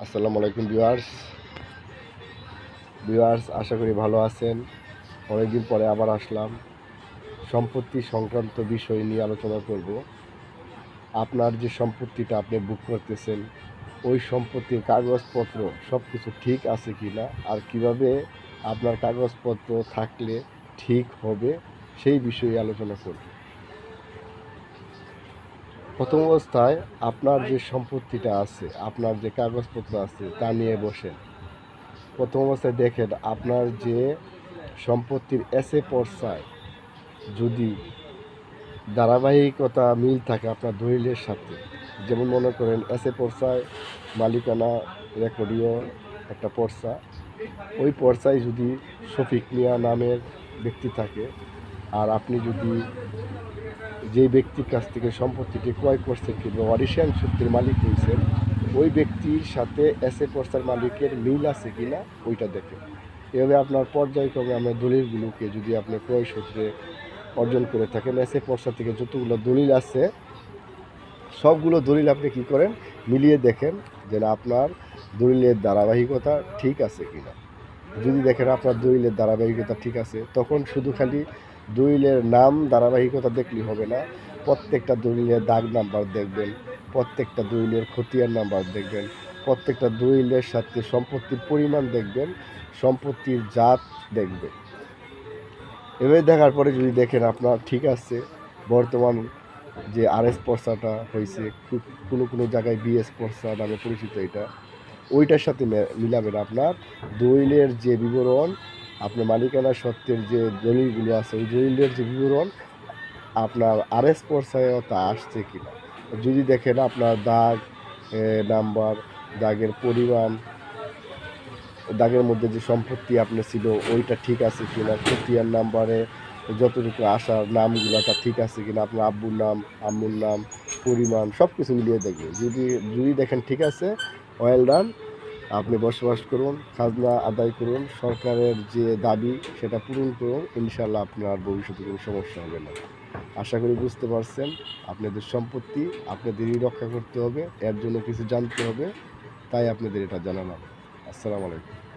আসসালামু আলাইকুম ভিউয়ার্স, আশা করি ভালো আছেন। অনেকদিন পরে আবার আসলাম। সম্পত্তি সংক্রান্ত বিষয় নিয়ে আলোচনা করব। আপনার যে সম্পত্তিটা আপনি বুক করতেছেন, ওই সম্পত্তির কাগজপত্র সব কিছু ঠিক আছে কি না, আর কিভাবে আপনার কাগজপত্র থাকলে ঠিক হবে সেই বিষয়ে আলোচনা করব। প্রথম অবস্থায় আপনার যে সম্পত্তিটা আছে, আপনার যে কাগজপত্র আছে তা নিয়ে বসেন। প্রথম অবস্থায় দেখেন আপনার যে সম্পত্তির এসে পর্সায় যদি ধারাবাহিকতা মিল থাকে আপনার দলিলের সাথে। যেমন মনে করেন এসে পর্সায় মালিকানা রেকর্ডীয় একটা পর্সা, ওই পর্সায় যদি শফিক মিয়া নামের ব্যক্তি থাকে, আর আপনি যদি যেই ব্যক্তির কাছ থেকে সম্পত্তিটি ক্রয় করছেন কিংবা ওয়ারিশান সূত্রের মালিক হয়েছেন, ওই ব্যক্তির সাথে এসে পর্সার মালিকের মিল আছে কিনা ওইটা দেখেন। এভাবে আপনার পর্যায়ক্রমে আমরা দলিলগুলোকে যদি আপনি ক্রয় সূত্রে অর্জন করে থাকেন, এসে পর্সা থেকে যতগুলো দলিল আছে সবগুলো দলিল আপনি কি করেন, মিলিয়ে দেখেন যে আপনার দলিলের ধারাবাহিকতা ঠিক আছে কিনা। যদি দেখেন আপনার দলিলের ধারাবাহিকতা ঠিক আছে, তখন শুধু খালি দলিলের নাম ধারাবাহিকতা দেখলেই হবে না, প্রত্যেকটা দলিলের দাগ নাম্বার দেখবেন, প্রত্যেকটা দলিলের খতিয়ান নাম্বার দেখবেন, প্রত্যেকটা দলিলের সাথে সম্পত্তির পরিমাণ দেখবেন, সম্পত্তির জাত দেখবেন। এভাবে দেখার পরে যদি দেখেন আপনার ঠিক আছে, বর্তমান যে আরএস পর্সাটা হয়েছে, কোনো কোনো জায়গায় বিএস পর্সা নামে পরিচিত, এটা ওইটার সাথে মিলাবেন আপনার দলিলের যে বিবরণ, আপনার মালিকানা সত্ত্বের যে দলিলগুলো আছে ওই দলিলের যে বিবরণ আপনার আরএস পর্সায় তা আসছে কিনা। যদি দেখেন আপনার দাগ নাম্বার, দাগের পরিমাণ, দাগের মধ্যে যে সম্পত্তি আপনার ছিল ওইটা ঠিক আছে কিনা, খতিয়ান নাম্বারে যতটুকু আসার নামগুলো তা ঠিক আছে কিনা, আপনার আব্বুর নাম, আম্মুর নাম, পরিমাণ সব কিছু মিলিয়ে দেখবেন। যদি যদি দেখেন ঠিক আছে, ওয়েল ডান, আপনি বসবাস করুন, খাজনা আদায় করুন, সরকারের যে দাবি সেটা পূরণ করুন, ইনশাল্লাহ আপনার ভবিষ্যতে কোনো সমস্যা হবে না। আশা করি বুঝতে পারছেন। আপনাদের সম্পত্তি আপনাদেরই রক্ষা করতে হবে, এর জন্য কিছু জানতে হবে, তাই আপনাদের এটা জানালাম। আসসালামু আলাইকুম।